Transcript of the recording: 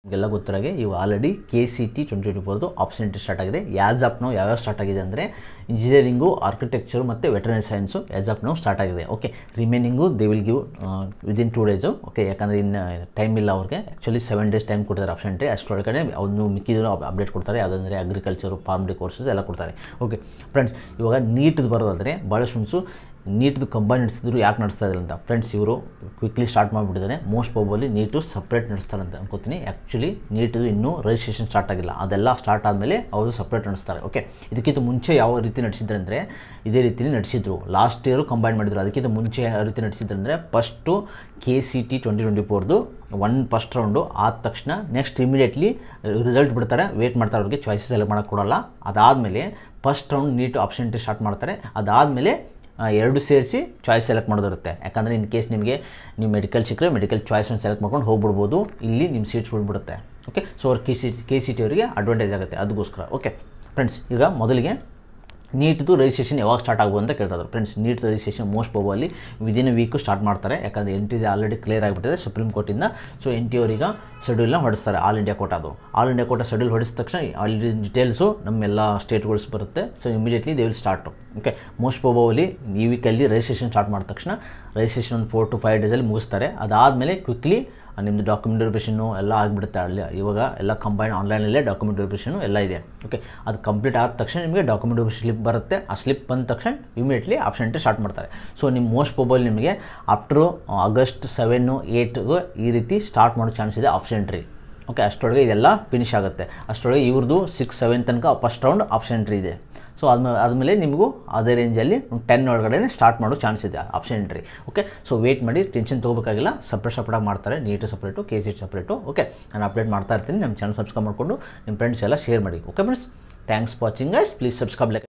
ನಿಮಗೆಲ್ಲ ಗೊತ್ತಿರಾಗೆ ಇವು already KCT 2024 option entry start ಆಗಿದೆ. ಆ್ಯಸ್ ಆಫ್ ನಾವು ಯಾವ್ಯಾವ ಸ್ಟಾರ್ಟ್ ಆಗಿದೆ ಅಂದರೆ ಇಂಜಿನಿಯರಿಂಗು, ಆರ್ಕಿಟೆಕ್ಚರು ಮತ್ತು ವೆಟರ್ನರಿ ಸೈನ್ಸು ಆ್ಯಸ್ ಆಫ್ ನಾವು ಸ್ಟಾರ್ಟ್ ಆಗಿದೆ. Okay, remaining they will give within 2 days. Okay, ಯಾಕಂದರೆ ಇನ್ನು ಟೈಮ್ ಇಲ್ಲ ಅವ್ರಿಗೆ. ಆ್ಯಕ್ಚುಲಿ 7 ಡೇಸ್ ಟೈಮ್ ಕೊಡ್ತಾರೆ ಆಪ್ಷನ್ ಎಂಟ್ರಿ. ಅಷ್ಟೊಳಗಡೆ ಅವ್ನು ಮಿಕ್ಕಿದ್ರು ಅಪ್ಡೇಟ್ ಕೊಡ್ತಾರೆ. ಯಾವುದಂದರೆ ಅಗ್ರಿಕಲ್ಚರು, ಫಾರ್ಮಡಿ ಕೋರ್ಸಸ್ ಎಲ್ಲ ಕೊಡ್ತಾರೆ. ಓಕೆ ಫ್ರೆಂಡ್ಸ್, ಇವಾಗ ನೀಟ್ದು ಬರೋದಾದರೆ ಭಾಳ ಸ್ಟೂಡೆಂಟ್ಸು ನೀಟ್ದು ಕಂಬೈನ್ ನಡೆಸಿದ್ರು ಯಾಕೆ ನಡೆಸ್ತಾ ಇದ್ದಾರೆ ಅಂತ. ಫ್ರೆಂಡ್ಸ್, ಇವರು ಕ್ವಿಕ್ಲಿ ಸ್ಟಾರ್ಟ್ ಮಾಡಿಬಿಟ್ಟಿದ್ದಾರೆ. ಮೋಸ್ಟ್ ಪ್ರಾಬಲಿ ನೀಟು ಸಪ್ರೇಟ್ ನಡೆಸ್ತಾರೆ ಅಂತ ಅನ್ಕೋತೀನಿ. ಆ್ಯಕ್ಚುಲಿ ನೀಟ್ದು ಇನ್ನೂ ರಿಜಿಸ್ಟ್ರೇಷನ್ ಸ್ಟಾರ್ಟ್ ಆಗಿಲ್ಲ. ಅದೆಲ್ಲ ಸ್ಟಾರ್ಟ್ ಆದಮೇಲೆ ಅವರು ಸಪ್ರೇಟ್ ನಡೆಸ್ತಾರೆ. ಓಕೆ, ಇದಕ್ಕಿಂತ ಮುಂಚೆ ಯಾವ ರೀತಿ ನಡೆಸಿದ್ರು ಅಂದರೆ ಇದೇ ರೀತಿ ನಡೆಸಿದ್ರು. ಲಾಸ್ಟ್ ಇಯರು ಕಂಬೈನ್ ಮಾಡಿದ್ರು. ಅದಕ್ಕಿಂತ ಮುಂಚೆ ಯಾವ ರೀತಿ ನಡೆಸಿದ್ರು ಅಂದರೆ ಫಸ್ಟು KCT 2024 ಫಸ್ಟ್ ರೌಂಡು ಆದ ತಕ್ಷಣ ನೆಕ್ಸ್ಟ್ ಇಮಿಡಿಯೇಟ್ಲಿ ರಿಸಲ್ಟ್ ಬಿಡ್ತಾರೆ. ವೇಟ್ ಮಾಡ್ತಾರೆ, ಅವ್ರಿಗೆ ಚಾಯ್ಸಸ್ ಎಲ್ಲ ಮಾಡೋಕ್ಕೆ ಕೊಡೋಲ್ಲ. ಅದಾದಮೇಲೆ first round NEET option entry start ಮಾಡ್ತಾರೆ. ಅದಾದಮೇಲೆ ಎರಡು ಸೇರಿಸಿ ಚಾಯ್ಸ್ ಸೆಲೆಕ್ಟ್ ಮಾಡೋದಿರುತ್ತೆ. ಯಾಕಂದರೆ ಇನ್ ಕೇಸ್ ನಿಮಗೆ ನೀವು ಮೆಡಿಕಲ್ ಸಿಕ್ಕರೆ ಮೆಡಿಕಲ್ ಚಾಯ್ಸನ್ನು ಸೆಲೆಕ್ಟ್ ಮಾಡ್ಕೊಂಡು ಹೋಗ್ಬಿಡ್ಬೋದು. ಇಲ್ಲಿ ನಿಮ್ಮ ಸೀಟ್ಸ್ ಉಳ್ಬಿಡುತ್ತೆ. ಓಕೆ, ಸೊ ಅವ್ರು KCT ಅವರಿಗೆ ಅಡ್ವಾಂಟೇಜ್ ಆಗುತ್ತೆ ಅದಕ್ಕೋಸ್ಕರ. ಓಕೆ ಫ್ರೆಂಡ್ಸ್, ಈಗ ಮೊದಲಿಗೆ ನೀಟ್ದು ರಿಜಿಸ್ಟ್ರೇಷನ್ ಯಾವಾಗ ಸ್ಟಾರ್ಟ್ ಆಗ್ಬೋದು ಅಂತ ಕೇಳ್ತಾರೆ. Friends, NEET registration most probably within week start ಮಾಡ್ತಾರೆ. ಯಾಕಂದರೆ NT ಆಲ್ರೆಡಿ ಕ್ಲಿಯರ್ ಆಗಿಬಿಟ್ಟಿದೆ ಸುಪ್ರೀಂ ಕೋರ್ಟಿಂದ. ಸೊ NT ಅವರಿಗೆ ಶೆಡ್ಯೂಲ್ನ ಹೊಡಿಸ್ತಾರೆ. ಆಲ್ ಇಂಡಿಯಾ ಕೋಟಾದು ಆಲ್ ಇಂಡಿಯಾ ಕೋಟಾ ಶೆಡ್ಯೂಲ್ ಹೊಡಿಸಿದ ತಕ್ಷಣ ಆಲ್ರೆಡಿ ಡೀಟೇಲ್ಸು ನಮ್ಮೆಲ್ಲ ಸ್ಟೇಟ್ಗಳ್ಸ್ ಬರುತ್ತೆ. So immediately they will start. Okay, most probably ಈ ವೀಕಲ್ಲಿ ರಿಜಿಸ್ಟ್ರೇಷನ್ ಸ್ಟಾರ್ಟ್ ಮಾಡಿದ ತಕ್ಷಣ ರಿಜಿಸ್ಟ್ರೇಷನ್ ಒಂದು 4 to 5 ಡೇಸಲ್ಲಿ ಮುಗಿಸ್ತಾರೆ. ಅದಾದಮೇಲೆ ಕ್ವಿಕ್ಲಿ ನಿಮ್ಮದು ಡಾಕ್ಯುಮೆಂಟ್ ವೆರಿಫಿಕೇಷನ್ನು ಎಲ್ಲ ಆಗಿಬಿಡುತ್ತೆ. ಅಲ್ಲಿ ಇವಾಗ ಎಲ್ಲ ಕಂಬೈನ್ ಆನ್ಲೈನಲ್ಲೇ ಡಾಕ್ಯುಮೆಂಟ್ ವೆರಿಫಿಕೇಷನು ಎಲ್ಲ ಇದೆ. ಓಕೆ, ಅದು ಕಂಪ್ಲೀಟ್ ಆದ ತಕ್ಷಣ ನಿಮಗೆ ಡಾಕ್ಯುಮೆಂಟ್ ವೆರಿಫಿಕೇಷನ್ ಸ್ಲಿಪ್ ಬರುತ್ತೆ. ಆ ಸ್ಲಿಪ್ ಬಂದ ತಕ್ಷಣ ಇಮಿಡಿಯೇಟ್ಲಿ ಆಪ್ಷನ್ ಎಂಟ್ರಿ ಸ್ಟಾರ್ಟ್ ಮಾಡ್ತಾರೆ. ಸೊ ನಿಮ್ಮ ಮೋಸ್ಟ್ ಪ್ರಾಬಲಿ ನಿಮಗೆ ಆಫ್ಟರು August 7, 8 ಈ ರೀತಿ ಸ್ಟಾರ್ಟ್ ಮಾಡೋ ಚಾನ್ಸ್ ಇದೆ ಆಪ್ಷನ್ ಎಂಟ್ರಿ. ಓಕೆ, ಅಷ್ಟರೊಳಗೆ ಇದೆಲ್ಲ ಫಿನಿಶ್ ಆಗುತ್ತೆ. ಅಷ್ಟರೊಳಗೆ ಇವ್ರದ್ದು 6, 7 ತನಕ ಫಸ್ಟ್ ರೌಂಡ್ ಆಪ್ಷನ್ ಎಂಟ್ರಿ ಇದೆ. ಸೊ ಆದಮೇಲೆ ನಿಮಗೂ ಅದೇ ರೇಂಜಲ್ಲಿ 10 ಒಳಗಡೆ ಸ್ಟಾರ್ಟ್ ಮಾಡೋ ಚಾನ್ಸ್ ಇದೆ option entry. Okay, so wait ಮಾಡಿ, ಟೆನ್ಷನ್ ತೊಗೋಬೇಕಾಗಿಲ್ಲ. ಸಪ್ರೇಟಾಗಿ ಮಾಡ್ತಾರೆ. NEET separate, KCT separate. Okay, ನಾನು ಅಪ್ಡೇಟ್ ಮಾಡ್ತಾ ಇರ್ತೀನಿ. ನಮ್ಮ ಚಾನಲ್ ಸಬ್ಸ್ಕ್ರೈಬ್ ಮಾಡಿಕೊಂಡು ನಿಮ್ಮ ಫ್ರೆಂಡ್ಸ್ ಎಲ್ಲ ಶೇರ್ ಮಾಡಿ. Okay friends, thanks for watching guys. Please subscribe.